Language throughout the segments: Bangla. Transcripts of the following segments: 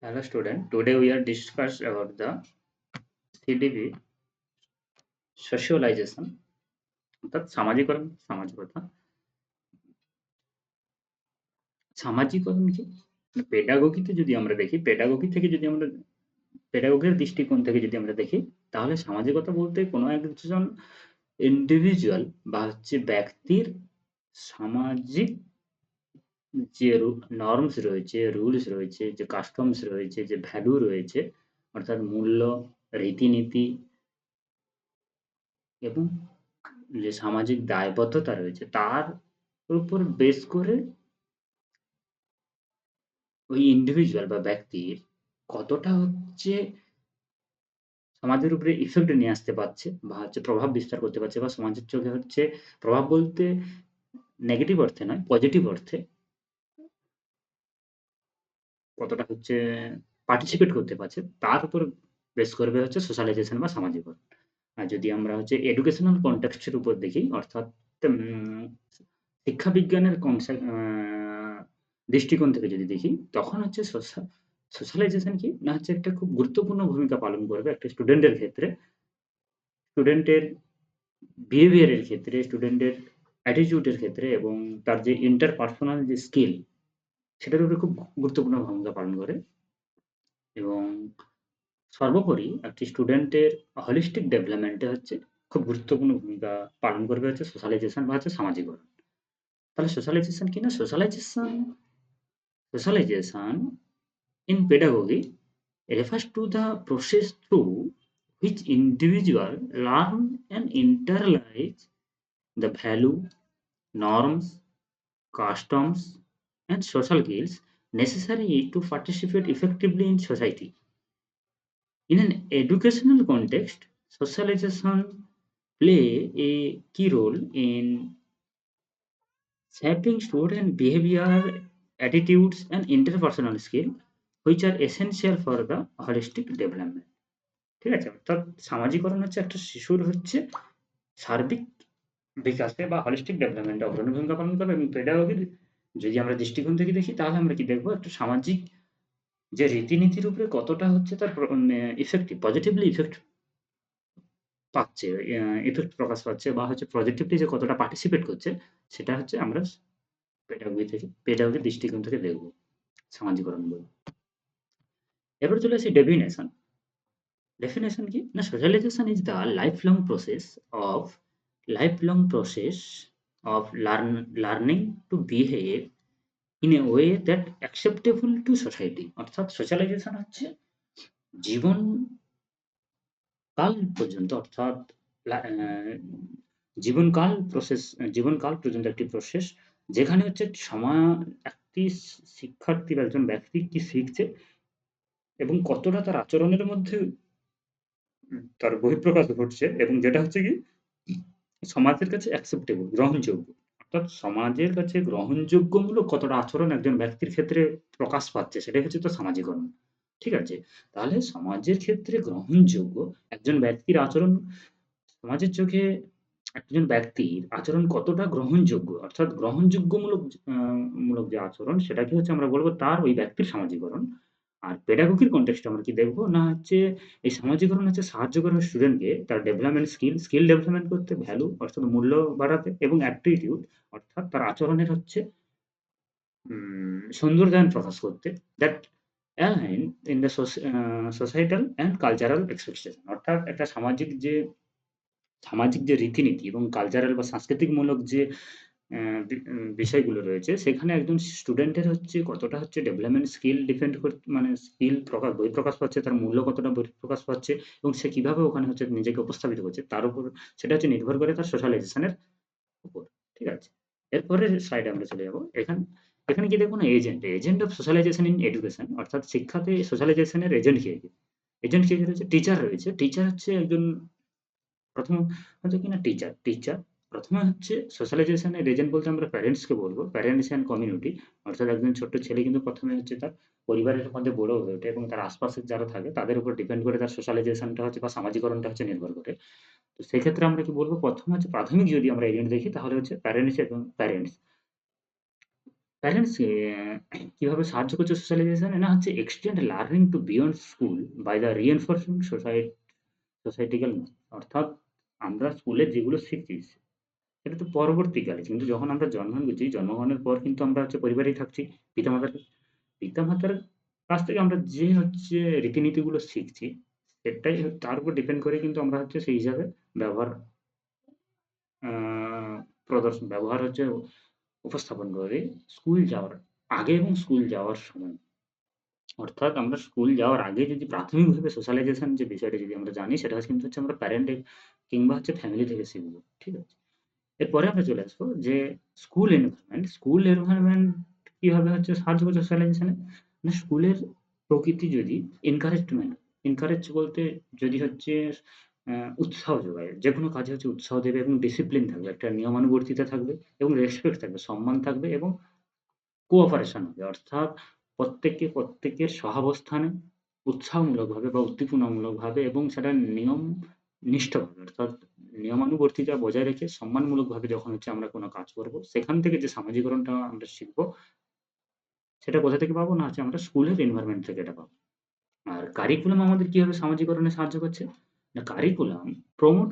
Hello student, today we are discuss about the CDB socialization অর্থাৎ সামাজিকরণ সামাজিকতা সামাজিকরণ কি পেডাগোগিতে যদি আমরা দেখি পেডাগোগি থেকে যদি আমরা পেডাগোগির দৃষ্টিকোণ থেকে যদি আমরা দেখি তাহলে সামাজিকতা বলতে কোনো একজন ইন্ডিভিজুয়াল বা হচ্ছে ব্যক্তির সামাজিক যে নর্মস রয়েছে রুলস রয়েছে যে কাস্টমস রয়েছে যে ভ্যালু রয়েছে অর্থাৎ মূল্য রীতিনীতি এবং যে সামাজিক দায়বদ্ধতা রয়েছে তার উপর বেস করে ওই ইন্ডিভিজুয়াল বা ব্যক্তির কতটা হচ্ছে সমাজের উপরে ইফেক্ট নিয়ে আসতে পারছে বা হচ্ছে প্রভাব বিস্তার করতে পারছে বা সমাজের চোখে হচ্ছে প্রভাব বলতে নেগেটিভ অর্থে নয় পজিটিভ অর্থে কতটা হচ্ছে পার্টিসিপেট করতে পারছে তার উপর বেস করবে হচ্ছে সোশ্যালাইজেশন বা সামাজিকরণ। আর যদি আমরা হচ্ছে এডুকেশনাল কনটেক্সটের উপর দেখি অর্থাৎ শিক্ষা বিজ্ঞানের দৃষ্টিকোণ থেকে যদি দেখি তখন হচ্ছে সোশ্যালাইজেশন কি না হচ্ছে একটা খুব গুরুত্বপূর্ণ ভূমিকা পালন করবে একটা স্টুডেন্টের ক্ষেত্রে স্টুডেন্টের বিহেভিয়ারের ক্ষেত্রে স্টুডেন্টের অ্যাটিটিউডের ক্ষেত্রে এবং তার যে ইন্টারপার্সোনাল যে স্কিল সেটার উপরে খুব গুরুত্বপূর্ণ ভূমিকা পালন করে এবং সর্বোপরি একটি স্টুডেন্টের হোলিস্টিক ডেভেলপমেন্টে হচ্ছে খুব গুরুত্বপূর্ণ ভূমিকা পালন করবে হচ্ছে সোশ্যালাইজেশন বা হচ্ছে সামাজিকরণ। তাহলে সোশ্যালাইজেশন কি না socialisation in pedagogy refers to the process through which individuals learn and internalize the value, norms, customs, and social skills necessary to participate effectively in society. In an educational context, socialization play a key role in shaping student behavior, attitudes, and interpersonal skills, which are essential for the holistic development. ঠিক আছে? অর্থাৎ সামাজিকরণ হচ্ছে একটা শিশুর হচ্ছে সার্বিক বিকাশে বা holistic development এ অগ্রণী ভূমিকা পালন করবে এবং পেডাগোগির যদি আমরা দৃষ্টিকোণ থেকে দেখি তাহলে আমরা কি দেখব একটা সামাজিক যে রীতিনীতির উপরে কতটা হচ্ছে তার ইফেক্টিভ পজিটিভলি ইফেক্ট পাচ্ছে, ইফেক্ট প্রকাশ পাচ্ছে বা হচ্ছে পজিটিভলি যে কতটা পার্টিসিপেট করছে সেটা হচ্ছে আমরা পেডাগোগির দৃষ্টিকোণ থেকে দেখব সামাজিকরণ বলতে। এবার চলে আসি ডেফিনেশন। Definition কি? না socialization is the lifelong process of learning to behave in a way that acceptable to society অর্থাৎ socialization হচ্ছে জীবন কাল পর্যন্ত অর্থাৎ জীবনকাল জীবনকাল পর্যন্ত একটি প্রসেস যেখানে হচ্ছে একটি শিক্ষার্থী বা একজন ব্যক্তি কি শিখছে এবং কতটা তার আচরণের মধ্যে তার বহিঃপ্রকাশ ঘটছে এবং যেটা হচ্ছে কি সমাজের কাছে অ্যাকসেপ্টেবল গ্রহণযোগ্য। অর্থাৎ সমাজের কাছে গ্রহণযোগ্যমূলক কতটা আচরণ একজন ব্যক্তির ক্ষেত্রে প্রকাশ পাচ্ছে সেটাই হচ্ছে তো সামাজিকরণ। ঠিক আছে? তাহলে সমাজের ক্ষেত্রে গ্রহণযোগ্য একজন ব্যক্তির আচরণ সমাজের চোখে একজন ব্যক্তির আচরণ কতটা গ্রহণযোগ্য অর্থাৎ গ্রহণযোগ্যমূলক মূলক যে আচরণ সেটাকে হচ্ছে আমরা বলব তার ওই ব্যক্তির সামাজিকরণ। আর পেডাগোগির কনটেক্সট এ আমরা কি দেখব? না হচ্ছে এই সামাজিকরণ হচ্ছে সাহায্য করবে স্টুডেন্টকে তার ডেভেলপমেন্ট স্কিল ডেভেলপমেন্ট করতে, ভ্যালু অর্থাৎ মূল্য বাড়াতে এবং অ্যাটিটিউড অর্থাৎ তার আচরণের হচ্ছে সৌন্দর্যায়ন প্রকাশ করতে that align in the societal and cultural expectation অর্থাৎ একটা সামাজিক যে রীতিনীতি এবং কালচারাল বা সাংস্কৃতিকমূলক যে বিষয়গুলো রয়েছে সেখানে একজন স্টুডেন্টের হচ্ছে কতটা হচ্ছে ডেভেলপমেন্ট স্কিল ডিপেন্ড মানে স্কিল বহিঃপ্রকাশ পাচ্ছে, তার মূল্য কতটা বহিঃপ্রকাশ পাচ্ছে এবং সে কিভাবে ওখানে হচ্ছে নিজেকে উপস্থাপিত করছে তার উপর সেটা হচ্ছে নির্ভর করে তার সোশ্যালাইজেশন এর উপর। ঠিক আছে? এরপরের স্লাইডে আমরা চলে যাব। এখানে কি দেখুন agent of socialisation in education অর্থাৎ শিক্ষাতে সোশ্যালাইজেশন এর এজেন্ট কে? এজেন্ট কে রয়েছে? টিচার রয়েছে। টিচার হচ্ছে একজন প্রথম হচ্ছে কিনা টিচার প্রথমে হচ্ছে সোশ্যালাইজেশন এর এজেন্ট বলতে আমরা প্যারেন্টস কে বলবো। প্যারেন্টস অ্যান্ড কমিউনিটি অর্থাৎ একজন ছোট্ট ছেলে কিন্তু প্রথমে হচ্ছে তার পরিবারের মধ্যে বড় হয়ে ওঠে এবং তার আশপাশের যারা থাকে তাদের উপর ডিপেন্ড করে তার সোশ্যালাইজেশনটা হচ্ছে বা সামাজিকরণটা হচ্ছে নির্ভর করে। তো সেক্ষেত্রে আমরা কি বলবো? প্রথম হচ্ছে প্রাথমিক যদি আমরা এজেন্ট দেখি তাহলে হচ্ছে প্যারেন্টস এবং প্যারেন্টস। প্যারেন্টস কিভাবে সাহায্য করছে সোশ্যালাইজেশনে? না হচ্ছে extend learning to beyond school by the reinforcing societal norms. অর্থাৎ আমরা স্কুলে যেগুলো শিখছি এটা তো পরবর্তীকালে, কিন্তু যখন আমরা জন্মগ্রহণ করছি, জন্মগ্রহণের পর কিন্তু আমরা হচ্ছে পরিবারেই থাকছি। পিতামাতার পিতামাতার কাছ থেকে আমরা যে হচ্ছে রীতিনীতিগুলো শিখছি, সেটাই তার উপর ডিপেন্ড করে কিন্তু আমরা হচ্ছে সেই হিসাবে ব্যবহার আ ব্যবহার হচ্ছে উপস্থাপন করি স্কুল যাওয়ার আগে এবং স্কুল যাওয়ার সময়। অর্থাৎ আমরা স্কুল যাওয়ার আগে যদি প্রাথমিকভাবে সোশ্যালাইজেশন যে বিষয়টা যদি আমরা জানি, সেটা কিন্তু হচ্ছে আমরা প্যারেন্ট কিংবা হচ্ছে ফ্যামিলি থেকে শিখব। ঠিক আছে? এরপরে আমরা চলে আসবো যে স্কুল এনভায়রনমেন্ট। স্কুল এনভায়রনমেন্ট কিভাবে হচ্ছে সাহায্য করছে সোশ্যালাইজেশনে? না, স্কুলের প্রকৃতি যদি এনকারেজমেন্ট, এনকারেজ বলতে যদি হচ্ছে আ উৎসাহ যোগায়। যেকোনো কাজে হচ্ছে উৎসাহ দেবে এবং ডিসিপ্লিন থাকবে। একটা নিয়মানুবর্তিতা থাকবে এবং রেসপেক্ট থাকবে, সম্মান থাকবে এবং কোঅপারেশন হবে। অর্থাৎ প্রত্যেকে প্রত্যেকের সহাবস্থানে উৎসাহমূলকভাবে বা উদ্দীপনামূলকভাবে এবং সেটা নিয়ম নিষ্ঠভাবে, অর্থাৎ নিয়মানুবর্তিতা বজায় রেখে সম্মানমূলকভাবে যখন হচ্ছে আমরা কোনো কাজ করব, সেখান থেকে যে সামাজিকরণটা আমরা শিখব, সেটা কোথা থেকে পাবো? না হচ্ছে আমরা স্কুলের এনভায়রনমেন্ট থেকে এটা পাবো। আর কারিকুলাম আমাদের কিভাবে সামাজিকরণে সাহায্য করছে? না, curriculum promote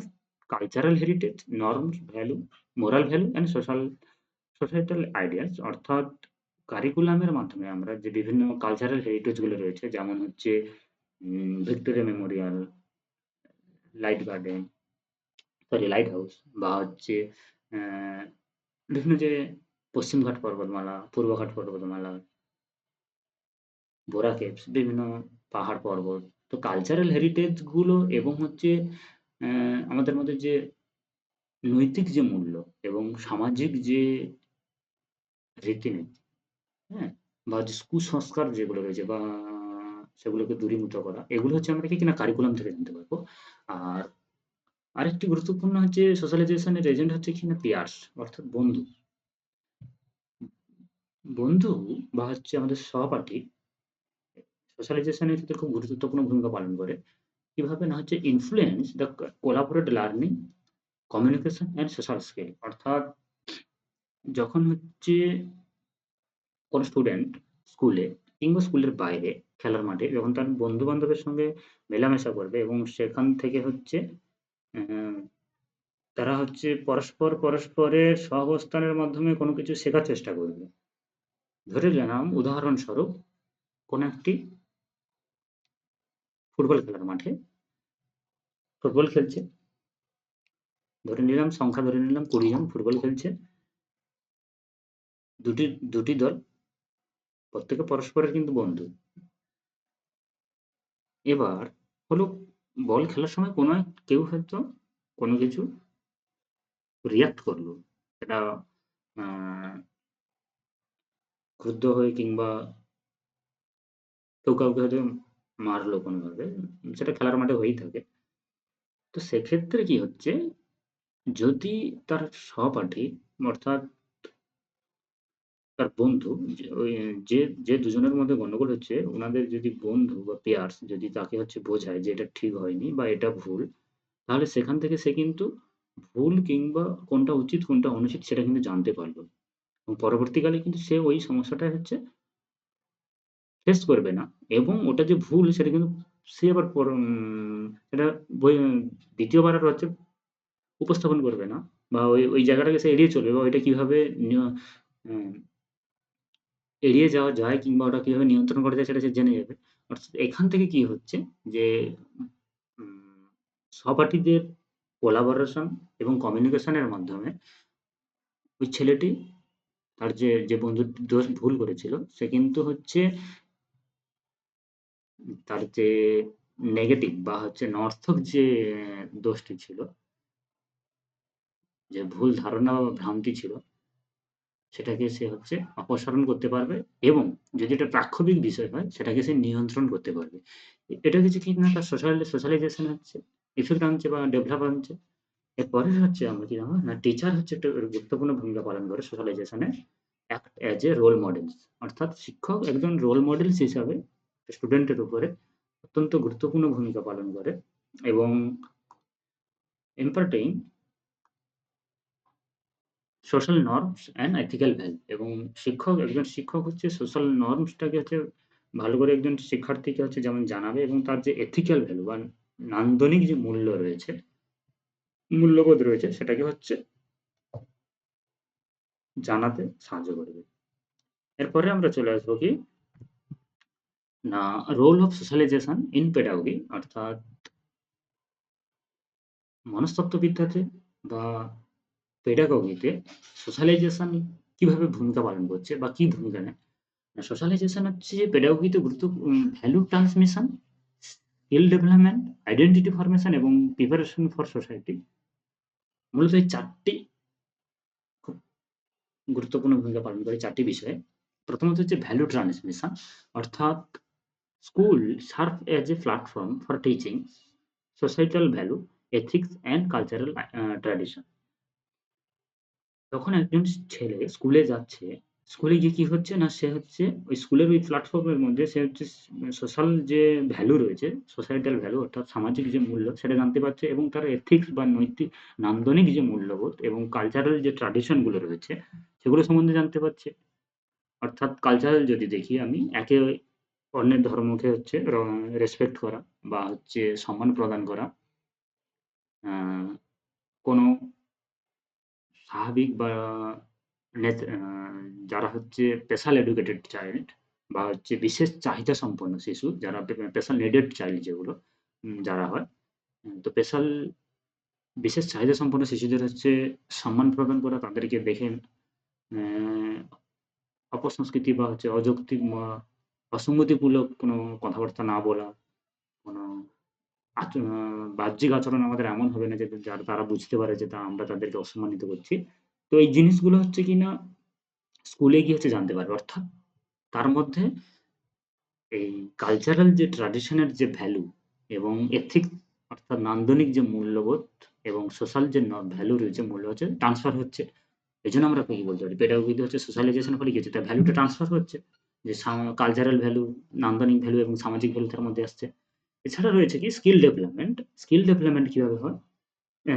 cultural heritage, norms, value, moral value and societal ideas. অর্থাৎ কারিকুলামের মাধ্যমে আমরা যে বিভিন্ন কালচারাল হেরিটেজ গুলো রয়েছে, যেমন হচ্ছে Victoria Memorial, light garden, sorry light house, বা হচ্ছে অ্যা বিভিন্ন যে পশ্চিমঘাট পর্বতমালা, পূর্বঘাট পর্বতমালা, বোরা কেভস, বিভিন্ন পাহাড় পর্বত। তো কালচারাল হেরিটেজ গুলো এবং হচ্ছে অ্যা আমাদের মধ্যে যে নৈতিক যে মূল্য এবং সামাজিক যে রীতিনীতি, হ্যাঁ? বা যে কুসংস্কার যেগুলো রয়েছে বা সেগুলোকে দূরীভূত করা। এগুলো হচ্ছে আমরা কি না কারিকুলাম থেকে জানতে পারবো। আর আরেকটি গুরুত্বপূর্ণ হচ্ছে সোশ্যালাইজেশন এর এজেন্ট হচ্ছে কিনা পিয়ার্স, অর্থাৎ বন্ধু। বন্ধু বা হচ্ছে আমাদের সহপাঠী সোশ্যালাইজেশন এর ক্ষেত্রে খুব গুরুত্বপূর্ণ ভূমিকা পালন করে। কিভাবে? না হচ্ছে influence the collaborate learning, communication and social skill. অর্থাৎ যখন হচ্ছে কোনো স্টুডেন্ট স্কুলে কিংবা স্কুলের বাইরে খেলার মাঠে যখন তার বন্ধু-বান্ধবের সঙ্গে মেলামেশা করবে এবং সেখান থেকে হচ্ছে অ্যা তারা হচ্ছে পরস্পরের সহাবস্থানের মাধ্যমে কোনো কিছু শেখার চেষ্টা করবে। ধরে নিলাম উদাহরণস্বরূপ কোনো একটি ফুটবল খেলার মাঠে ফুটবল খেলছে। ধরে নিলাম ২০ জন ফুটবল খেলছে। দুটি দুটি দল, প্রত্যেকে পরস্পরের কিন্তু বন্ধু। এবার হলো বল খেলার সময় কেউ হয়তো কোনো কিছু রিঅ্যাক্ট করলো। সেটা আ ক্রুদ্ধ হয়ে কিংবা কেউ কাউকে হয়তো মারলো কোনোভাবে। সেটা খেলার মাঠে হয়েই থাকে। তো সেক্ষেত্রে কি হচ্ছে, যদি তার সহপাঠী অর্থাৎ তার বন্ধু যে দুজনের মধ্যে গন্ডগোল হচ্ছে, উনাদের যদি বন্ধু বা পেয়ার্স যদি তাকে হচ্ছে বোঝায় যে এটা ঠিক হয়নি বা এটা ভুল, তাহলে সেখান থেকে সে কিন্তু ভুল কিংবা কোনটা উচিত কোনটা অনুচিত সেটা কিন্তু জানতে পারল। এবং পরবর্তীকালে কিন্তু সে ওই সমস্যাটা হচ্ছে ফেস করবে না এবং ওটা যে ভুল সেটা কিন্তু সে আবার এটা বই ২য় বার আর হচ্ছে উপস্থাপন করবে না বা ওই জায়গাটাকে সে এড়িয়ে চলবে বা ওইটা কিভাবে নিয় উম এড়িয়ে যাওয়া যায় কিংবা ওটা কিভাবে নিয়ন্ত্রণ করা যায় সেটা সে জেনে যাবে। অর্থাৎ এখান থেকে কি হচ্ছে যে উম সহপাঠীদের কোলাবোরেশন এবং কমিউনিকেশন এর মাধ্যমে ওই ছেলেটি তার যে বন্ধুর ভুল করেছিল সে কিন্তু হচ্ছে তার যে নেগেটিভ বা হচ্ছে নর্থক যে দোষটি ছিল, যে ভুল ধারণা বা ভ্রান্তি ছিল, সেটাকে সে হচ্ছে অপসারণ করতে পারবে এবং যদি এটা প্রাক্ষোভিক বিষয় হয়, সেটাকে সে নিয়ন্ত্রণ করতে পারবে। এটা হচ্ছে কি না তার সোশ্যালাইজেশন হচ্ছে, ইফেক্ট আনছে বা ডেভেলপ আনছে। এরপরে হচ্ছে আমরা কি জানবো? না, টিচার হচ্ছে একটা গুরুত্বপূর্ণ ভূমিকা পালন করে সোশ্যালাইজেশন এ। Act as a role models. অর্থাৎ শিক্ষক একজন রোল মডেলস হিসাবে স্টুডেন্টের উপরে অত্যন্ত গুরুত্বপূর্ণ ভূমিকা পালন করে এবং imparting social norms and ethical value, এবং একজন শিক্ষক হচ্ছে সোশ্যাল নর্মসটাকে হচ্ছে ভালো করে একজন শিক্ষার্থীকে হচ্ছে যেমন জানাবে, এবং তার যে এথিক্যাল ভ্যালু বা নান্দনিক যে মূল্যবোধ রয়েছে সেটাকে হচ্ছে জানাতে সাহায্য করবে। এরপরে আমরা চলে আসবো কি না, role of socialisation in pedagogy, অর্থাৎ মনস্তত্ত্ববিদ্যাতে বা পেডাগোগিতে সোশ্যালাইজেশন কিভাবে ভূমিকা পালন করছে বা কি ভূমিকা নেয়। সোশ্যালাইজেশন হচ্ছে পেডাগোগিতে value transmission, skill development, identity formation এবং প্রিপারেশন ফর সোসাইটি। মূলত এই ৪ টি খুব গুরুত্বপূর্ণ ভূমিকা পালন করে ৪ টি বিষয়ে। প্রথমত হচ্ছে ভ্যালু ট্রান্সমিশন, অর্থাৎ school serve as a platform for teaching societal value, ethics and cultural tradition. যখন একজন ছেলে স্কুলে যাচ্ছে, স্কুলে গিয়ে কি হচ্ছে না, সে হচ্ছে ওই স্কুলের ওই প্ল্যাটফর্মের মধ্যে সে হচ্ছে সোশ্যাল যে ভ্যালু রয়েছে, সোসাইটাল ভ্যালু অর্থাৎ সামাজিক যে মূল্য সেটা জানতে পারছে, এবং তার এথিক্স বা নৈতিক নান্দনিক যে মূল্যবোধ এবং কালচারাল যে ট্র্যাডিশন গুলো রয়েছে সেগুলো সম্বন্ধে জানতে পারছে। অর্থাৎ কালচারাল যদি দেখি আমি, একে অন্যের ধর্মকে হচ্ছে রেসপেক্ট করা বা হচ্ছে সম্মান প্রদান করা, আহ, কোনো স্বাভাবিক বা যারা হচ্ছে স্পেশাল এডুকেটেড চাইল্ড বা হচ্ছে বিশেষ চাহিদা সম্পন্ন শিশু, যারা স্পেশাল নিডেড চাইল্ড যেগুলো যারা হয়, তো বিশেষ চাহিদা সম্পন্ন শিশুদের হচ্ছে সম্মান প্রদান করা, তাদেরকে দেখে আহ, অপসংস্কৃতি বা হচ্ছে অযৌক্তিক বা অসঙ্গতিমূলক কোনো কথাবার্তা না বলা, কোনো বাহ্যিক আচরণ আমাদের এমন হবে না যে যার তারা বুঝতে পারে যে আমরা তাদেরকে অসম্মানিত করছি। তো এই জিনিসগুলো হচ্ছে কিনা স্কুলে গিয়ে হচ্ছে জানতে পারবে। অর্থাৎ তার মধ্যে এই কালচারাল যে ট্র্যাডিশনের যে ভ্যালু এবং এথিক্স অর্থাৎ নান্দনিক যে মূল্যবোধ এবং সোশ্যাল যে ভ্যালু রয়েছে, মূল্য হচ্ছে ট্রান্সফার হচ্ছে। এজন্য আমরা কি বলতে পারি, পেডাগোগিতে হচ্ছে সোশ্যালাইজেশন ফলে কি হচ্ছে, তার ভ্যালুটা ট্রান্সফার হচ্ছে। যে কালচারাল ভ্যালু, নান্দনিক ভ্যালু এবং সামাজিক ভ্যালু তার মধ্যে আসছে। এছাড়া রয়েছে কি স্কিল ডেভেলপমেন্ট। স্কিল ডেভেলপমেন্ট কিভাবে হয়?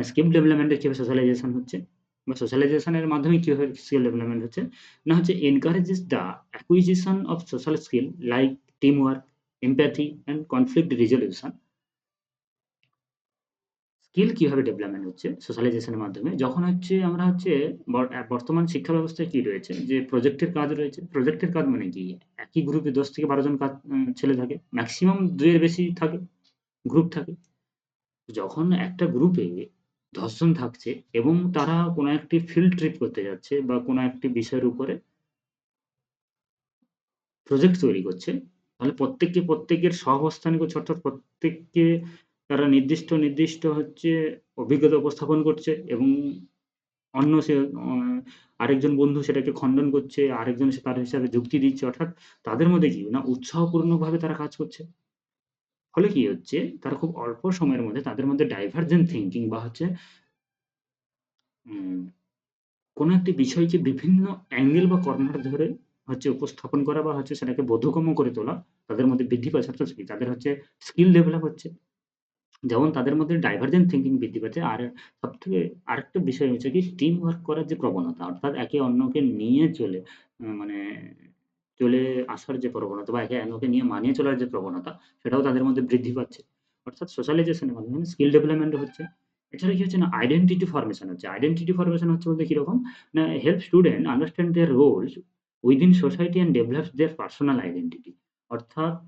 স্কিল ডেভেলপমেন্টে কিভাবে সোশ্যালাইজেশন হচ্ছে বা সোশ্যালাইজেশনের মাধ্যমে কিভাবে স্কিল ডেভেলপমেন্ট হচ্ছে, না হচ্ছে encourages the acquisition of social skill like team work, empathy and conflict resolution. Skill কিভাবে ডেভেলপমেন্ট হচ্ছে সোশ্যালাইজেশনের মাধ্যমে, যখন হচ্ছে আমরা হচ্ছে বর্তমান শিক্ষা ব্যবস্থায় কি রয়েছে যে প্রজেক্টের কাজ রয়েছে। প্রজেক্টের কাজ মানে কি, একই গ্রুপে 10 থেকে 12 জন ছেলে থাকে, ম্যাক্সিমাম 2 এর বেশি থাকে, গ্রুপ থাকে। যখন একটা গ্রুপে ১০ জন থাকছে এবং তারা কোনো একটি ফিল্ড ট্রিপ করতে যাচ্ছে বা কোনো একটি বিষয়ের উপরে প্রজেক্ট তৈরি করছে, তাহলে প্রত্যেকের সহাবস্থানিক অর্থাৎ প্রত্যেককে তারা নির্দিষ্ট হচ্ছে অভিজ্ঞতা উপস্থাপন করছে, এবং অন্য সে আরেকজন বন্ধু সেটাকে খণ্ডন করছে, আরেকজন সে তার হিসাবে যুক্তি দিচ্ছে। অর্থাৎ তাদের মধ্যে কি না, উৎসাহপূর্ণভাবে তারা কাজ করছে। ফলে কি হচ্ছে, তারা খুব অল্প সময়ের মধ্যে তাদের মধ্যে ডাইভার্জেন্ট থিংকিং বা হচ্ছে উম কোনো একটি বিষয়কে বিভিন্ন অ্যাঙ্গেল বা কর্নার ধরে হচ্ছে উপস্থাপন করা বা হচ্ছে সেটাকে বোধগম্য করে তোলা, তাদের মধ্যে বৃদ্ধি পাচ্ছে। অর্থাৎ কি তাদের হচ্ছে স্কিল ডেভেলপ হচ্ছে। যেমন তাদের মধ্যে ডাইভার্জেন্ট থিংকিং বৃদ্ধি পাচ্ছে। আর সবথেকে আরেকটা বিষয় হচ্ছে কি টিম ওয়ার্ক করার যে প্রবণতা, অর্থাৎ একে অন্যকে নিয়ে মানে চলে আসার যে প্রবণতা বা একে অন্যকে নিয়ে মানিয়ে চলার যে প্রবণতা, সেটাও তাদের মধ্যে বৃদ্ধি পাচ্ছে। অর্থাৎ সোশ্যালাইজেশন এর মাধ্যমে স্কিল ডেভেলপমেন্ট হচ্ছে। এছাড়া কি হচ্ছে না, আইডেন্টিটি ফরমেশন হচ্ছে। আইডেন্টিটি ফরমেশন হচ্ছে বলতে কিরকম? না, help student understand their roles within society and develops their personal identity. অর্থাৎ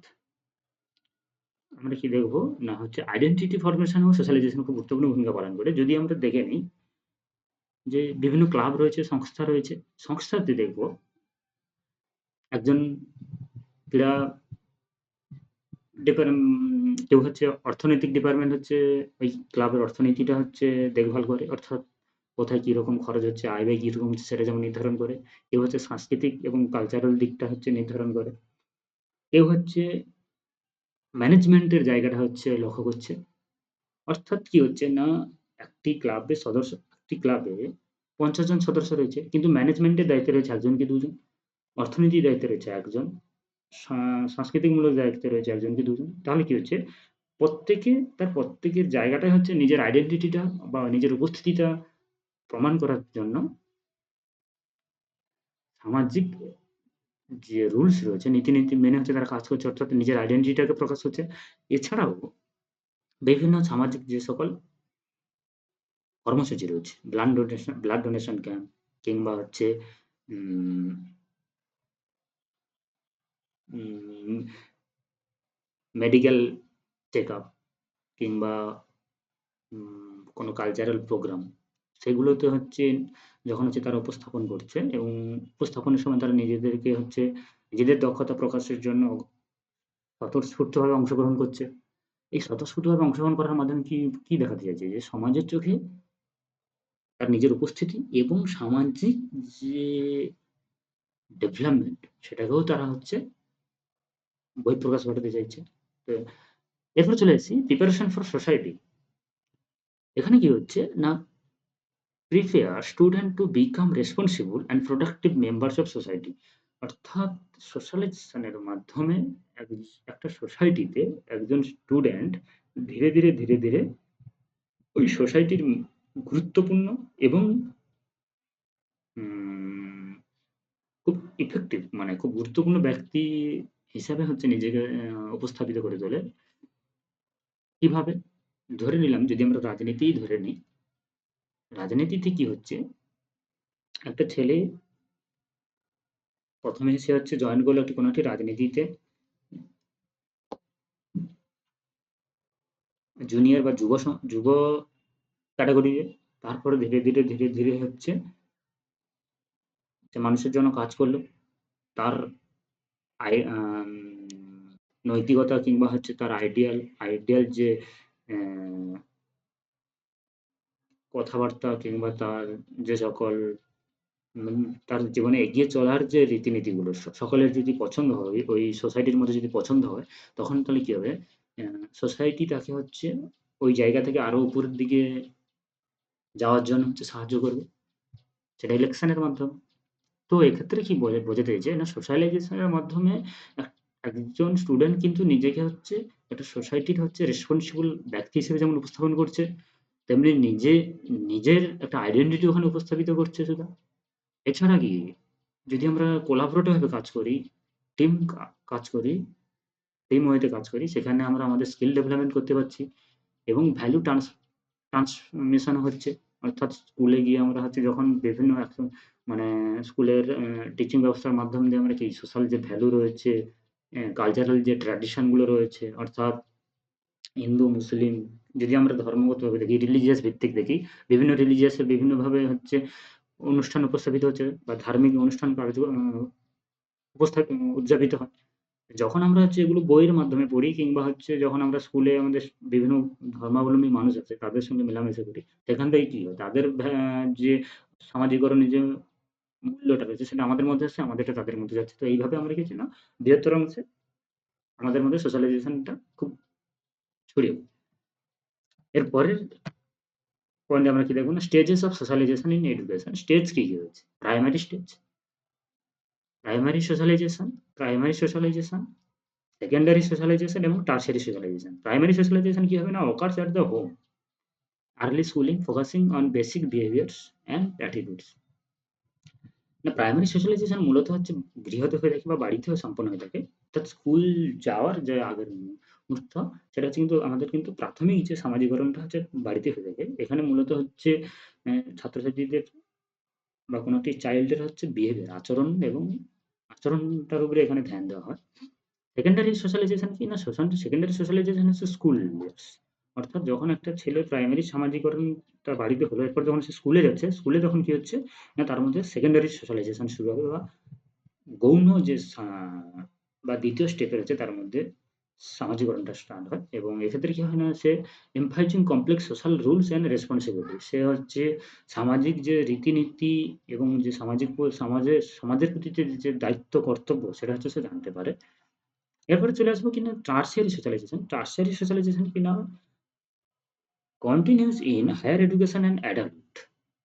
আমরা কি দেখব না হচ্ছে আইডেন্টিটি ফরমেশন ও সোশ্যালাইজেশন খুব গুরুত্বপূর্ণ ভূমিকা পালন করে। যদি আমরা দেখে নিই যে বিভিন্ন ক্লাব রয়েছে, সংস্থা রয়েছে। সংস্থাতে দেখব একজন ক্রীড়া কেউ হচ্ছে অর্থনৈতিক ডিপার্টমেন্ট হচ্ছে ওই ক্লাবের অর্থনীতিটা হচ্ছে দেখভাল করে। অর্থাৎ কোথায় কিরকম খরচ হচ্ছে, আয় ব্যয় কিরকম হচ্ছে সেটা যেমন নির্ধারণ করে। কেউ হচ্ছে সাংস্কৃতিক এবং কালচারাল দিকটা হচ্ছে নির্ধারণ করে। কেউ হচ্ছে ম্যানেজমেন্টের জায়গাটা হচ্ছে লক্ষ্য করছে। অর্থাৎ কি হচ্ছে না, একটি ক্লাবে ৫০ জন সদস্য রয়েছে, কিন্তু ম্যানেজমেন্টের দায়িত্বে রয়েছে ১ জন কি ২ জন, অর্থনীতির দায়িত্বে রয়েছে ১ জন, সাংস্কৃতিকমূলক দায়িত্বে রয়েছে ১ জন কি ২ জন। তাহলে কি হচ্ছে, প্রত্যেকের জায়গাটাই হচ্ছে নিজের আইডেন্টিটিটা বা নিজের উপস্থিতিটা প্রমাণ করার জন্য সামাজিক যে রুলস রয়েছে, নীতি মেনে হচ্ছে তারা কাজ করছে, অর্থাৎ নিজের আইডেন্টিটিটাকে প্রকাশ করছে। এছাড়াও বিভিন্ন সামাজিক যে সকল কর্মসূচি রয়েছে, ব্লাড ডোনেশন ক্যাম্প কিংবা হচ্ছে উম উম মেডিকেল চেকআপ কিংবা কোনো কালচারাল প্রোগ্রাম, সেগুলোতে হচ্ছে যখন হচ্ছে তারা উপস্থাপন করছে এবং উপস্থাপনের সময় তারা নিজেদেরকে হচ্ছে নিজেদের দক্ষতা প্রকাশের জন্য স্বতঃস্ফূর্তভাবে অংশগ্রহণ করছে। এই স্বতঃস্ফূর্তভাবে অংশগ্রহণ করার মাধ্যমে কি দেখাতে চাইছে? যে সমাজের চোখে তার নিজের উপস্থিতি এবং সামাজিক যে ডেভেলপমেন্ট, সেটাকেও তারা হচ্ছে বহিঃপ্রকাশ ঘটাতে চাইছে। তো এরপরে চলে আসি প্রিপারেশন ফর সোসাইটি। এখানে কি হচ্ছে না, prepare student to become responsible and productive members of society। অর্থাৎ সোশ্যালাইজেশনের মাধ্যমে এক একটা সোসাইটিতে একজন স্টুডেন্ট ধীরে ধীরে ওই সোসাইটির গুরুত্বপূর্ণ এবং উম খুব ইফেক্টিভ, মানে খুব গুরুত্বপূর্ণ ব্যক্তি হিসাবে হচ্ছে নিজেকে উপস্থাপিত করে তোলে। কিভাবে? ধরে নিলাম যদি আমরা রাজনীতিই ধরে নিই, রাজনীতিতে কি হচ্ছে, একটা ছেলে ১ম এ সে হচ্ছে জয়েন করলো কোনো একটি রাজনীতিতে জুনিয়র বা যুব ক্যাটেগরিতে। তারপরে ধীরে ধীরে হচ্ছে সে মানুষের জন্য কাজ করলো। তার আই নৈতিকতা কিংবা হচ্ছে তার আইডিয়াল যে অ্যা কথাবার্তা কিংবা তার যে সকল তার জীবনে এগিয়ে চলার যে রীতিনীতিগুলো সকলের যদি পছন্দ হয়, ওই সোসাইটির মধ্যে যদি পছন্দ হয়, তখন তাহলে কি হবে? অ্যা সোসাইটি তাকে হচ্ছে ওই জায়গা থেকে আরো উপরের দিকে যাওয়ার জন্য হচ্ছে সাহায্য করবে। সেটা ইলেকশনের মাধ্যমে। তো এক্ষেত্রে কি বোঝাতে চাইছে না, সোশ্যালাইজেশন এর মাধ্যমে এক একজন স্টুডেন্ট কিন্তু নিজেকে হচ্ছে একটা সোসাইটির হচ্ছে রেসপন্সিবল ব্যক্তি হিসেবে যেমন উপস্থাপন করছে, তেমনি নিজের একটা আইডেন্টিটি ওখানে উপস্থাপিত করছে সেটা। এছাড়া কি, যদি আমরা কোলাবোরেটিভ ভাবে কাজ করি, টিম কাজ করি, টিম ওয়েতে কাজ করি, সেখানে আমরা আমাদের স্কিল ডেভেলপমেন্ট করতে পারছি এবং ভ্যালু ট্রান্সমিশন হচ্ছে। অর্থাৎ স্কুলে গিয়ে আমরা হচ্ছে যখন বিভিন্ন মানে স্কুলের টিচিং ব্যবস্থার মাধ্যম দিয়ে আমরা কি সোশ্যাল যে ভ্যালু রয়েছে, কালচারাল যে ট্র্যাডিশন গুলো রয়েছে, অর্থাৎ হিন্দু, মুসলিম, যদি আমরা ধর্মগতভাবে দেখি, রিলিজিয়াস ভিত্তিক দেখি, বিভিন্ন রিলিজিয়াস এর বিভিন্নভাবে হচ্ছে অনুষ্ঠান উপস্থাপিত হচ্ছে বা ধার্মিক অনুষ্ঠান উদযাপিত হয়। যখন আমরা হচ্ছে এগুলো বইয়ের মাধ্যমে পড়ি কিংবা হচ্ছে যখন আমরা স্কুলে আমাদের বিভিন্ন ধর্মাবলম্বী মানুষ আছে তাদের সঙ্গে মেলামেশা করি, সেখান থেকে কি হয়? তাদের যে সামাজিকরণের যে মূল্যটা রয়েছে সেটা আমাদের মধ্যে আসছে, আমাদেরটা তাদের মধ্যে যাচ্ছে। তো এইভাবে আমরা কি হচ্ছে না, বৃহত্তর অংশে আমাদের মধ্যে সোশ্যালাইজেশনটা খুব ছড়িয়ে পড়ে। এর পরের পয়েন্টে আমরা কি দেখব না, stages of socialisation in education. Stage কি রয়েছে? প্রাইমারি সোশ্যালাইজেশন, সেকেন্ডারি সোশ্যালাইজেশন এবং টারশিয়ারি সোশ্যালাইজেশন। প্রাইমারি সোশ্যালাইজেশন কি হবে না, occurs at the home, early schooling focusing on basic behaviors and attitudes। না, প্রাইমারি সোশ্যালাইজেশন মূলত হচ্ছে গৃহতে হয়ে থাকে বা বাড়িতেও সম্পন্ন হয়ে থাকে। অর্থাৎ স্কুল যাওয়ার যে আগের মুহূর্ত, সেটা হচ্ছে কিন্তু আমাদের কিন্তু প্রাথমিক যে সামাজিকরণটা হচ্ছে বাড়িতে হয়ে থাকে। এখানে মূলত হচ্ছে ছাত্রছাত্রীদের বা কোনো একটি চাইল্ডের হচ্ছে বিহেভিয়ার, আচরণটার উপরে এখানে ধ্যান দেওয়া হয়। সেকেন্ডারি সোশ্যালাইজেশন কি না, সেকেন্ডারি সোশ্যালাইজেশন হচ্ছে স্কুল ইয়ার্স। অর্থাৎ যখন একটা ছেলে প্রাইমারি সামাজিকরণ তার বাড়িতে হলো, এরপর যখন সে স্কুলে যাচ্ছে, স্কুলে তখন কি হচ্ছে না, তার মধ্যে সেকেন্ডারি সোশ্যালাইজেশন শুরু হবে বা গৌণ যে বা ২য় স্টেপে রয়েছে তার মধ্যে সামাজিকরণটা স্টার্ট হয় এবং এক্ষেত্রে কি হয় না, সে emphasising complex social rules and responsibility. সে হচ্ছে সামাজিক যে রীতিনীতি এবং যে সমাজের প্রতি যে দায়িত্ব কর্তব্য, সেটা হচ্ছে সে জানতে পারে। এরপরে চলে আসবো কিনা টারশিয়ারি সোশ্যালাইজেশন। টারশিয়ারি সোশ্যালাইজেশন কিনা continues in higher education and adult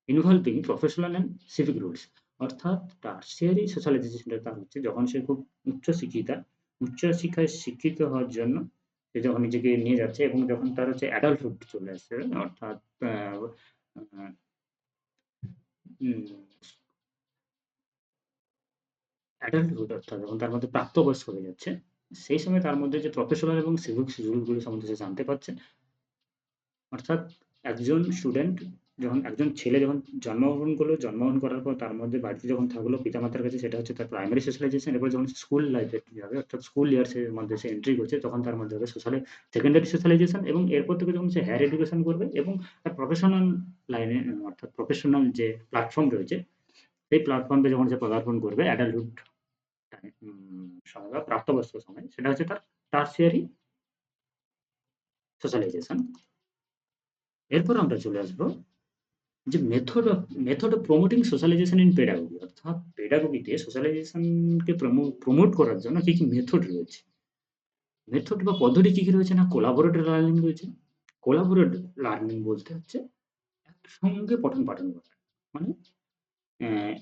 involving professional and civic rules. অর্থাৎ টারশিয়ারি সোশ্যালাইজেশনটা তার হচ্ছে যখন সে খুব উচ্চশিক্ষায় শিক্ষিত হওয়ার জন্য সে যখন নিজেকে নিয়ে যাচ্ছে এবং যখন তার হচ্ছে অ্যাডাল্টহুড চলে আসছে, অর্থাৎ আ আ উম অ্যাডাল্টহুড অর্থাৎ যখন তার মধ্যে প্রাপ্তবয়স্ক হয়ে যাচ্ছে, সেই সময় তার মধ্যে যে প্রফেশনাল এবং সিভিক রুলগুলো সম্বন্ধে সে জানতে পারছে। অর্থাৎ একজন স্টুডেন্ট যখন একজন ছেলে যখন জন্মগ্রহণ করলো, জন্মগ্রহণ করার পর তার মধ্যে বাড়িতে যখন থাকলো পিতামাতার কাছে, সেটা হচ্ছে তার প্রাইমারি সোশ্যালাইজেশন। এরপর যখন স্কুল লাইফে যাবে অর্থাৎ স্কুল ইয়ার্স এর মধ্যে সে এন্ট্রি করছে, তখন তার মধ্যে হবে সেকেন্ডারি সোশ্যালাইজেশন, এবং এরপর থেকে যখন সে হায়ার এডুকেশন করবে এবং তার প্রফেশনাল লাইনে অর্থাৎ প্রফেশনাল যে প্ল্যাটফর্ম রয়েছে, সেই প্ল্যাটফর্মে যখন সে পদার্পণ করবে অ্যাডাল্টহুড সময় বা প্রাপ্তবয়স্ক সময়, সেটা হচ্ছে তার টার্সিয়ারি সোশ্যালাইজেশন। এরপর আমরা চলে আসবো যে method of promoting socialisation in pedagogy, অর্থাৎ পেডাগোগিতে সোশ্যালাইজেশনকে প্রমোট করার জন্য কি কি মেথড রয়েছে। মেথড বা পদ্ধতি কি কি রয়েছে না, কোলাবোরেটিভ লার্নিং রয়েছে। কোলাবোরেটিভ লার্নিং বলতে হচ্ছে একসঙ্গে পঠন পাঠন করা, মানে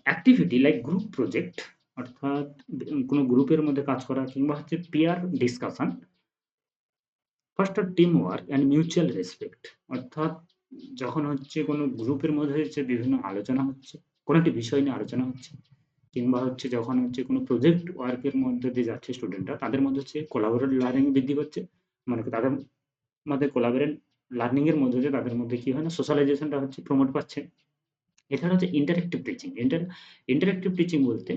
অ্যাক্টিভিটি লাইক গ্রুপ প্রজেক্ট, অর্থাৎ কোনো গ্রুপের মধ্যে কাজ করা, কিংবা হচ্ছে peer discussion. First team work and mutual respect, অর্থাৎ যখন হচ্ছে কোনো গ্রুপের মধ্যে হচ্ছে বিভিন্ন আলোচনা হচ্ছে, কোনো একটি বিষয় নিয়ে আলোচনা হচ্ছে, কিংবা হচ্ছে যখন হচ্ছে কোনো প্রজেক্ট ওয়ার্কের মধ্যে দিয়ে যাচ্ছে স্টুডেন্টরা, তাদের মধ্যে হচ্ছে কোলাবোরেটিভ লার্নিং বৃদ্ধি পাচ্ছে। মানে তাদের মধ্যে কোলাবোরেট লার্নিং এর মধ্যে দিয়ে তাদের মধ্যে কি হয় না, সোশ্যালাইজেশনটা হচ্ছে প্রমোট পাচ্ছে। এছাড়া হচ্ছে ইন্টারেক্টিভ টিচিং। ইন্টারেক্টিভ টিচিং বলতে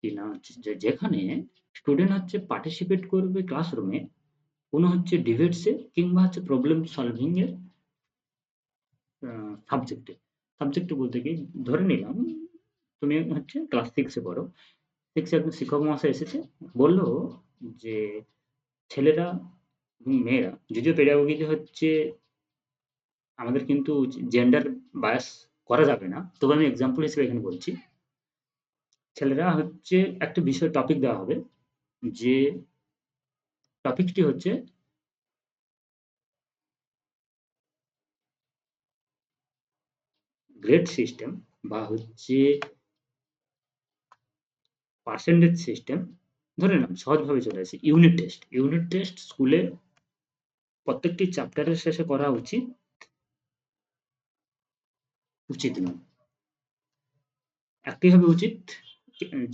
কি না হচ্ছে যেখানে স্টুডেন্ট হচ্ছে পার্টিসিপেট করবে ক্লাসরুমে কোনো হচ্ছে ডিবেটসে, কিংবা হচ্ছে প্রবলেম সলভিং এর সাবজেক্টে। সাবজেক্টে বলতে কি, ধরে নিলাম তুমি হচ্ছে ক্লাস 6 এ পড়ো। 6 এ একজন শিক্ষক মহাশয় এসেছে, বলল যে ছেলেরা এবং মেয়েরা, যদিও পেডাগোগিতে হচ্ছে আমাদের কিন্তু জেন্ডার বায়াস করা যাবে না। তবে আমি এক্সাম্পল হিসেবে এখানে বলছি। ছেলেরা হচ্ছে একটা বিষয় টপিক দেওয়া হবে, যে টপিকটি হচ্ছে গ্রেড সিস্টেম, বা হচ্ছে পার্সেন্টেজ সিস্টেম। ধরে নিলাম সহজভাবে চলে আসি, ইউনিট টেস্ট। ইউনিট টেস্ট স্কুলে প্রত্যেকটি চ্যাপ্টারের শেষে করা উচিত, উচিত নয়। একটি হবে উচিত,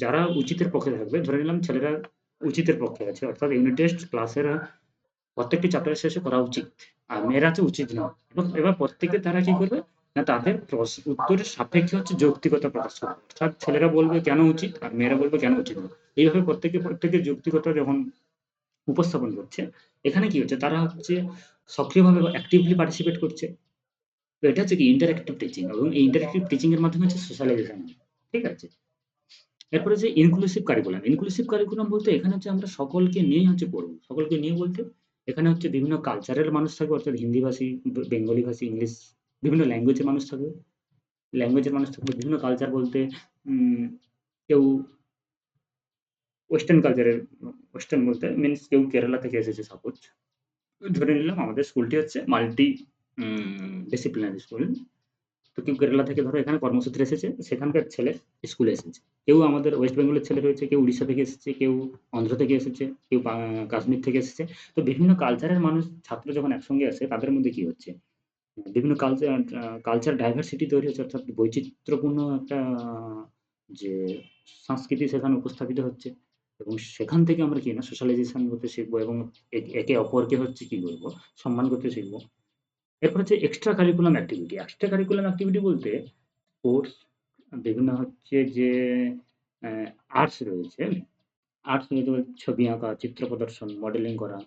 যারা উচিতের পক্ষে থাকবে, ধরে নিলাম ছেলেরা উচিতের পক্ষে আছে, অর্থাৎ ইউনিট টেস্ট ক্লাসের প্রত্যেকটি চ্যাপ্টারের শেষে করা উচিত, আর মেয়েরা হচ্ছে উচিত নয়। এবং এবার প্রত্যেকে তারা কি করবে না, তাদের উত্তরের সাপেক্ষে হচ্ছে যৌক্তিকতা প্রকাশ করবে, অর্থাৎ ছেলেরা বলবে কেন উচিত আর মেয়েরা বলবে কেন উচিত নয়। এইভাবে প্রত্যেকের যৌক্তিকতা যখন উপস্থাপন করছে, এখানে কি হচ্ছে, তারা হচ্ছে সক্রিয়ভাবে বা অ্যাক্টিভলি পার্টিসিপেট করছে। তো এটা হচ্ছে কি ইন্টারেক্টিভ টিচিং, এবং এই ইন্টারেক্টিভ টিচিং এর মাধ্যমে হচ্ছে সোশ্যালাইজেশন। ঠিক আছে? এরপরে যে ইনক্লুসিভ কারিকুলাম। ইনক্লুসিভ কারিকুলাম বলতে এখানে হচ্ছে আমরা সকলকে নিয়েই হচ্ছে পড়বো। সকলকে নিয়ে বলতে এখানে হচ্ছে বিভিন্ন কালচারের মানুষ থাকবে, অর্থাৎ হিন্দি ভাষী, বেঙ্গলি ভাষী, ইংলিশ, বিভিন্ন ল্যাঙ্গুয়েজের মানুষ থাকবে। ল্যাঙ্গুয়েজের মানুষ থাকবে, বিভিন্ন কালচার বলতে উম কেউ ওয়েস্টার্ন কালচারের, ওয়েস্টার্ন বলতে মিনস কেউ কেরালা থেকে এসেছে সাপোজ। ধরে নিলাম আমাদের স্কুলটি হচ্ছে মাল্টি ডিসিপ্লিনারি স্কুল। তো কেউ কেরালা থেকে ধরো এখানে কর্মসূত্রে এসেছে, সেখানকার ছেলে স্কুলে এসেছে। কেউ আমাদের ওয়েস্ট বেঙ্গলের ছেলে রয়েছে, কেউ উড়িষ্যা থেকে এসেছে, কেউ অন্ধ্র থেকে এসেছে, কেউ কাশ্মীর থেকে এসেছে। তো বিভিন্ন কালচারের মানুষ, ছাত্র যখন একসঙ্গে আসে, তাদের মধ্যে কি হচ্ছে, বিভিন্ন কালচার ডাইভার্সিটি তৈরি হচ্ছে, অর্থাৎ বৈচিত্র্যপূর্ণ একটা যে সংস্কৃতি সেখানে উপস্থাপিত হচ্ছে। এবং সেখান থেকে আমরা কি না সোশ্যালাইজেশন করতে শিখবো, এবং একে অপরকে হচ্ছে কি করবো, সম্মান করতে শিখবো। এরপর হচ্ছে extra curriculum activity. Extra curriculum activity বলতে স্পোর্টস, বিভিন্ন হচ্ছে যে আর্টস রয়েছে। আর্টস রয়েছে বলতে ছবি আঁকা, চিত্র প্রদর্শন, মডেলিং করা,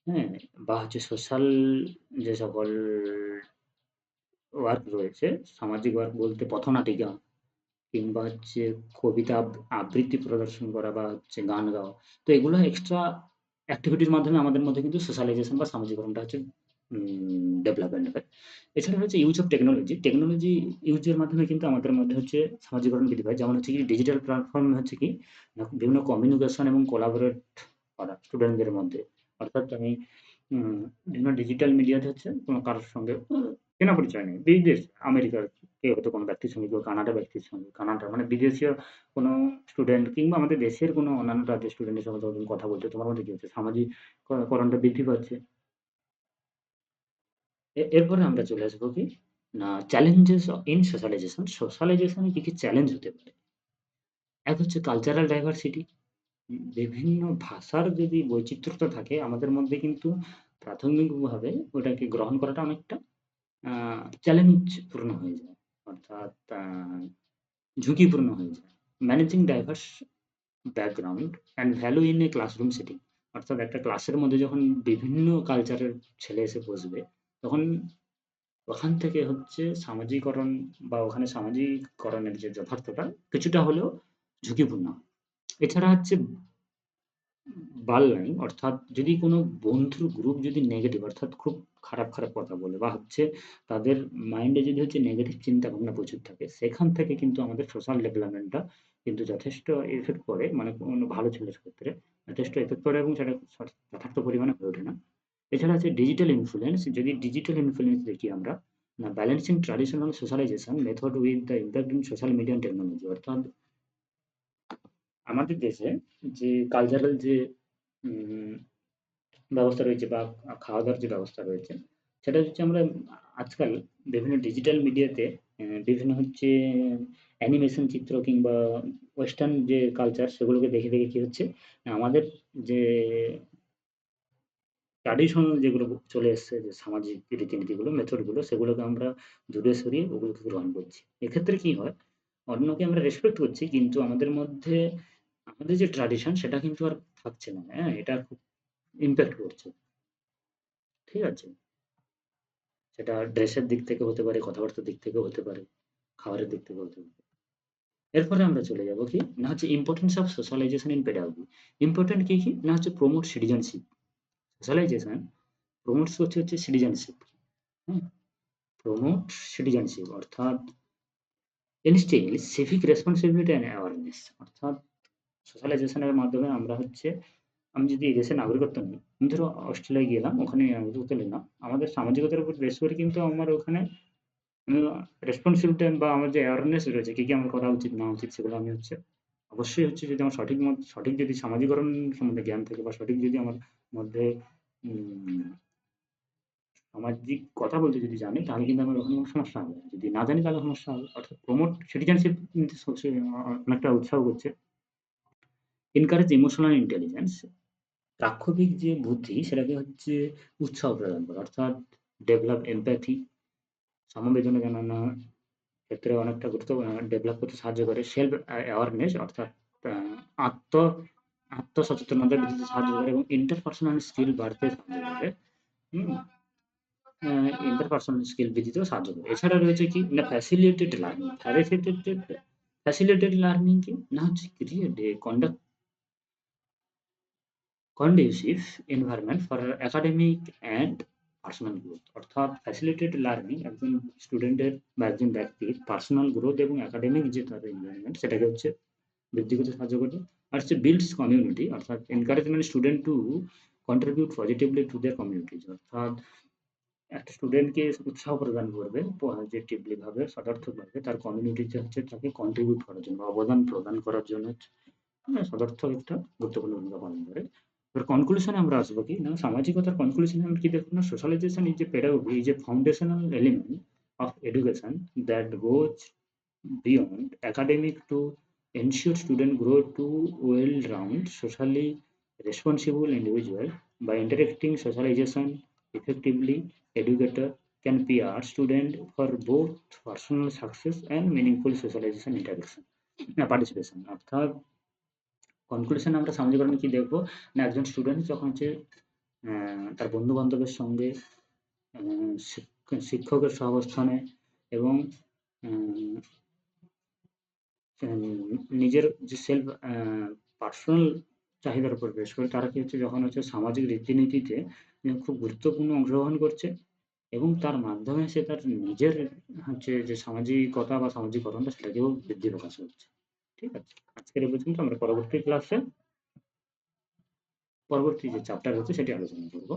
হ্যাঁ? বা হচ্ছে সোশ্যাল যে সকল ওয়ার্ক রয়েছে, সামাজিক ওয়ার্ক বলতে পথনাটিকা, কিংবা হচ্ছে কবিতা আবৃত্তি প্রদর্শন করা, বা হচ্ছে গান গাওয়া। তো এগুলো এক্সট্রা অ্যাক্টিভিটির মাধ্যমে আমাদের মধ্যে কিন্তু সোশ্যালাইজেশন বা সামাজিকরণটা হচ্ছে ডেভেলপমেন্ট হয়। এছাড়া হচ্ছে ইউজ অফ টেকনোলজি। টেকনোলজি ইউজের মাধ্যমে কিন্তু আমাদের মধ্যে হচ্ছে সামাজিকরণ বৃদ্ধি পায়। যেমন হচ্ছে কি ডিজিটাল প্ল্যাটফর্ম হচ্ছে কি বিভিন্ন কমিউনিকেশন এবং কোলাবোরেট করা স্টুডেন্টদের মধ্যে। অর্থাৎ আমি বিভিন্ন ডিজিটাল মিডিয়াতে হচ্ছে কোনো কারোর সঙ্গে চেনা পরিচয় নেই। বিদেশ, আমেরিকার কেউ হয়তো কোনো ব্যক্তির সঙ্গে, কেউ কানাডা ব্যক্তির সঙ্গে, কানাডা মানে বিদেশীয় কোনো স্টুডেন্ট, কিংবা আমাদের দেশের কোনো অন্যান্য রাজ্যের স্টুডেন্টের সঙ্গে যখন কথা বলছো, তোমার মধ্যে কি হচ্ছে, সামাজিক করণটা বৃদ্ধি পাচ্ছে। এরপরে আমরা চলে আসবো কি না, চ্যালেঞ্জেস ইন সোশ্যালাইজেশন। সোশ্যালাইজেশনে কি কি চ্যালেঞ্জ হতে পারে। এক হচ্ছে কালচারাল ডাইভার্সিটি। বিভিন্ন ভাষার যদি বৈচিত্র্যতা থাকে আমাদের মধ্যে কিন্তু প্রাথমিকভাবে ওটাকে গ্রহণ করাটা অনেকটা চ্যালেঞ্জপূর্ণ হয়ে যায়। অর্থাৎ ঝুঁকিপূর্ণ হয়ে যায়। Managing diverse background and value in a classroom setting. অর্থাৎ একটা ক্লাসের মধ্যে যখন বিভিন্ন কালচারের ছেলে এসে বসবে, তখন ওখান থেকে হচ্ছে সামাজিকরণ বা ওখানে সামাজিকরণের যে যথার্থতা কিছুটা হলেও ঝুঁকিপূর্ণ। এছাড়া হচ্ছে বাল-লাইন, অর্থাৎ যদি কোনো বন্ধুর গ্রুপ যদি নেগেটিভ অর্থাৎ খুব খারাপ, খারাপ কথা বলে বা হচ্ছে তাদের মাইন্ডে যদি হচ্ছে নেগেটিভ চিন্তাভাবনা প্রচুর থাকে, সেখান থেকে কিন্তু আমাদের সোশ্যাল ডেভেলপমেন্টটা কিন্তু যথেষ্ট ইফেক্ট পড়ে। মানে কোনো ভালো ছেলের ক্ষেত্রে যথেষ্ট ইফেক্ট পড়ে এবং সেটা যথার্থ পরিমাণে হয়ে ওঠে না। এছাড়া আছে ডিজিটাল ইনফ্লুয়েন্স। যদি ডিজিটাল ইনফ্লুয়েন্স দেখি আমরা, না balancing traditional socialisation method with the impact in social media and technology. অর্থাৎ আমাদের দেশে যে কালচারাল যে উম ব্যবস্থা রয়েছে বা খাওয়া-দাওয়ার যে ব্যবস্থা রয়েছে, সেটা হচ্ছে আমরা আজকাল বিভিন্ন ডিজিটাল মিডিয়াতে বিভিন্ন হচ্ছে অ্যানিমেশন চিত্র কিংবা ওয়েস্টার্ন যে কালচার সেগুলোকে দেখে, দেখে কি হচ্ছে, আমাদের যে ট্র্যাডিশনাল যেগুলো চলে এসছে যে সামাজিক রীতিনীতিগুলো, মেথডগুলো সেগুলোকে আমরা দূরে সরিয়ে ওগুলোকে গ্রহণ করছি। এক্ষেত্রে কি হয়? অন্যকে আমরা রেসপেক্ট করছি কিন্তু আমাদের মধ্যে আমাদের যে ট্র্যাডিশন সেটা কিন্তু আর থাকছে না। হ্যাঁ? এটা খুব ইমপ্যাক্ট করছে। ঠিক আছে? সেটা ড্রেসের দিক থেকে হতে পারে, কথাবার্তার দিক থেকেও হতে পারে, খাবারের দিক থেকেও হতে পারে। এরপরে আমরা চলে যাব কি? না হচ্ছে importance of socialisation in pedagogy. Important কি, কি? না হচ্ছে প্রমোট সিটিজেনশিপ। সোশ্যালাইজেশন প্রমোটস হচ্ছে সিটিজেনশিপ। হুম? প্রমোট সিটিজেনশিপ অর্থাৎ instil civic responsibility and awareness. অর্থাৎ সোশ্যালাইজেশনের মাধ্যমে আমরা হচ্ছে আমি যদি এই দেশের নাগরিকত্ব নিই, আমি ধরো অস্ট্রেলিয়ায় গেলাম, ওখানে নাগরিকত্ব নিলাম। আমাদের সামাজিকতার উপর বেস করে কিন্তু আমার ওখানে রেসপন্সিবিলিটি বা আমার যে অ্যাওয়ারনেস রয়েছে, কি, কি আমার করা উচিত না উচিত সেগুলো আমি হচ্ছে অবশ্যই হচ্ছে যদি আমার সঠিক যদি সামাজিকরণ সম্বন্ধে জ্ঞান থাকে বা সঠিক যদি আমার মধ্যে উম সামাজিক কথা বলতে যদি জানি তাহলে কিন্তু আমার ওখানে কোনো সমস্যা হবে না। যদি না জানি তাহলে সমস্যা হবে। অর্থাৎ প্রমোট সিটিজেনশিপ কিন্তু অনেকটা উৎসাহ করছে। Encourage emotional intelligence. প্রাক্ষবিক যে বুদ্ধি সেটাকে হচ্ছে উৎসাহ প্রদান করে। অর্থাৎ ডেভেলপ এমপ্যাথি, সমবেদনা জানানো ক্ষেত্রে অনেকটা ডেভেলপ করতে সাহায্য করে। সেলফ অ্যাওয়ারনেস অর্থাৎ আ আত্ম আত্মসচেতনতা বৃদ্ধিতে সাহায্য করে এবং ইন্টারপার্সোনাল স্কিল বাড়তে সাহায্য করে। হুম? আ ইন্টারপার্সোনাল স্কিল বৃদ্ধিতেও সাহায্য করে। এছাড়া রয়েছে কি না ফ্যাসিলিটেটেড লার্নিং। ফ্যাসিলিটেটেড লার্নিং কি? না হচ্ছে create a conducive environment for academic and personal growth. অর্থাৎ ফ্যাসিলিটেটেড লার্নিং একজন স্টুডেন্টের বা একজন ব্যক্তির পার্সোনাল গ্রোথ এবং একাডেমিক যে তার এনভায়রনমেন্ট সেটাকে হচ্ছে বৃদ্ধি করতে সাহায্য করবে। আর হচ্ছে বিল্ডস কমিউনিটি অর্থাৎ encouragement student two contribute positively to their communities. অর্থাৎ একটা স্টুডেন্টকে উৎসাহ প্রদান করবে পজিটিভলি ভাবে, সদর্থকভাবে তার কমিউনিটিতে হচ্ছে তাকে কন্ট্রিবিউট করার জন্য, অবদান প্রদান করার জন্য সদর্থক একটা গুরুত্বপূর্ণ ভূমিকা পালন করে। এবার কনক্লুশনে আমরা আসবো কি? না সামাজিকতার কনক্লুশনে আমরা কি দেখব না socialisation is a pedagogy is a foundational element of education that goes beyond academic to ensure students grow to well-rounded, socially responsible individual. By interacting socialization effectively, educator can prepare student for both personal success and meaningful socialization interaction participation. অর্থাৎ কনক্লুশন আমরা সামাজিকরণে কি দেখবো? না একজন স্টুডেন্ট যখন হচ্ছে তার বন্ধু-বান্ধবের সঙ্গে আ শিক্ষকের সহাবস্থানে এবং উম নিজের যে সেলফ পার্সোনাল চাহিদার উপর বেস করে তারা কি হচ্ছে যখন হচ্ছে সামাজিক রীতিনীতিতে খুব গুরুত্বপূর্ণ অংশগ্রহণ করছে এবং তার মাধ্যমে সে তার নিজের হচ্ছে যে সামাজিকতা বা সামাজিকরণটা সেটাকেও বৃদ্ধি প্রকাশ করছে। ঠিক আছে? আজকের এই পর্যন্ত আমরা পরবর্তী যে চ্যাপ্টার হচ্ছে সেটি আলোচনা করব।